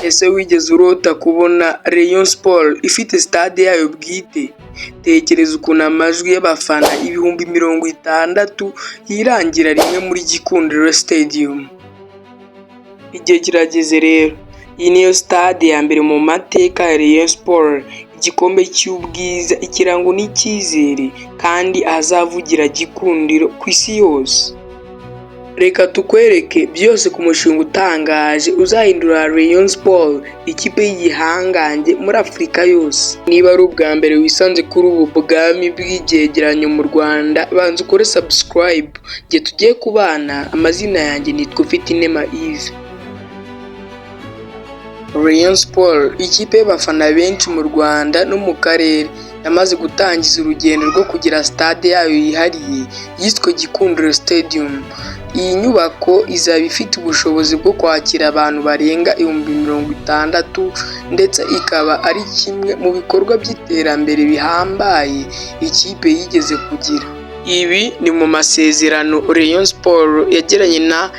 Ese wigeze urota kubona Rayon Sports ifite stade yayo bwite? Tekereza ukuntu amajwi y'abafana ibihumbi 60 yirangira rimwe muri Gikundiro Stadium. Igihe kirageze rero, iyi niyo stade ya mbere mu mateka ya Rayon Sports, igikombe cy'ubwiza, ikirango n'icyizere, kandi ahazavugira Gikundiro ku isi yose. Reka tukwereke byose ku mushinga utangaje uzahindura Rayon Sports ikipe y'igihangange muri Afurika yose. Niba ari ubwa mbere wisanze kuri ubu bwami bw'icyegeranyo mu Rwanda, banza ukore subscribe. Igihe tugiye kubana, amazina yanjye nitwa Ufitinema Yves. Rayon Sports, ikipe y'abafana benshi mu Rwanda no mu karere, yamaze gutangiza urugendo rwo kugira stade yayo yihariye yiswe Gikundiro Stadium. Iyi nyubako izaba ifite ubushobozi bwo kwakira abantu barenga 60,000 ndetse ikaba ari kimwe mu bikorwa by'iterambere bihambaye ikipe yigeze kugira. Ibi ni mu masezerano Rayon Sports yagiranye na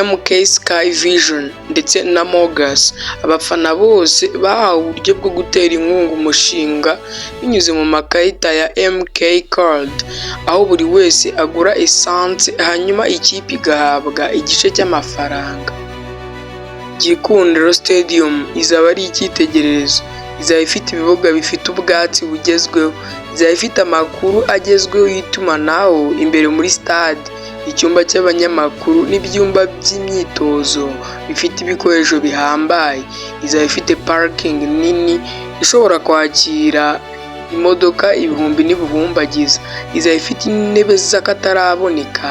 MK Sky Vision ndetse na Mogas. Abafana bose bahawe uburyo bwo gutera inkunga umushinga binyuze mu makarita ya MK Card, aho buri wese agura essence hanyuma ikipe igahabwa igice cy'amafaranga. Gikundiro Stadium izaba ari icyitegererezo, izaba ifite ibibuga bifite ubwatsi bugezweho, izaba ifite amakuru agezweho y'itumanaho imbere muri stade, icyumba cy'abanyamakuru n'ibyumba by'imyitozo bifite ibikoresho bihambaye, izaba ifite parking nini ishobora kwakira imodoka ibihumbi n'ibihumbagiza, izaba ifite intebe z'akataraboneka,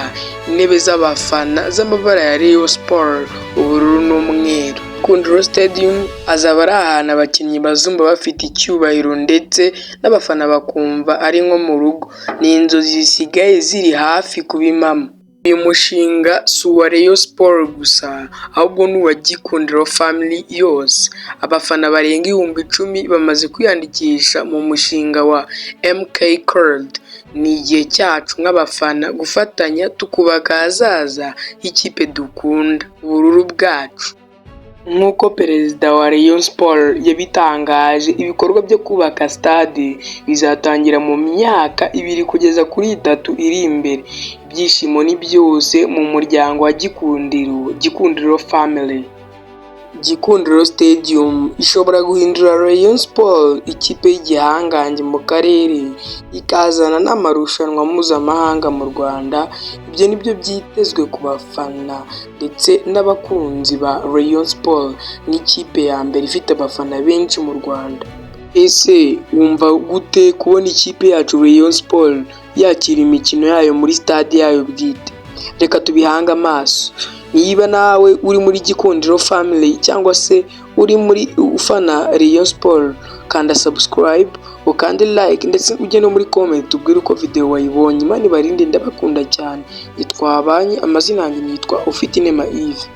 intebe z'abafana z'amabara ya Rayon Sports, ubururu n'umweru. Gikundiro Stadium azaba ari ahantu abakinnyi bazumva bafite icyubahiro ndetse n'abafana bakumva ari nko mu rugo. Ni inzozi zisigaye ziri hafi kuba impamo. Uyu mushinga si uwa Rayon Sports gusa, ahubwo ni uwa Gikundiro family yose. Abafana barenga 10,000 bamaze kwiyandikisha mu mushinga wa MK Card. Ni igihe cyacu nk'abafana gufatanya tukubaka ahazaza h'ikipe dukunda, ubururu bwacu. Nk'uko perezida wa Rayon Sports yabitangaje, ibikorwa byo kubaka stade bizatangira mu myaka 2 kugeza kuri 3 iri imbere. Ibyishimo ni byose mu muryango wa Gikundiro family. Gikundiro Stadium ishobora guhindura Rayon Sports ikipe y'igihangange mu karere, ikazana n'amarushanwa mpuzamahanga mu Rwanda. Ibyo nibyo byitezwe ku bafana ndetse n'abakunzi ba Rayon Sports n'ikipe ya mbere ifite abafana benshi mu Rwanda. Ese wumva gute kubona ikipe yacu Rayon Sports yakira imikino yayo muri stade yayo bwite? Reka tubihange amaso. Niba nawe uri muri Gikundiro family cyangwa se uri muri ufana Rayon Sports, kanda subscribe, ukande like ndetse ujye no muri comment tubwire uko video wayibonye. Imana ibarinde, ndabakunda cyane. Nitwabanye, amazina yanjye nitwa Ufitinema Yves.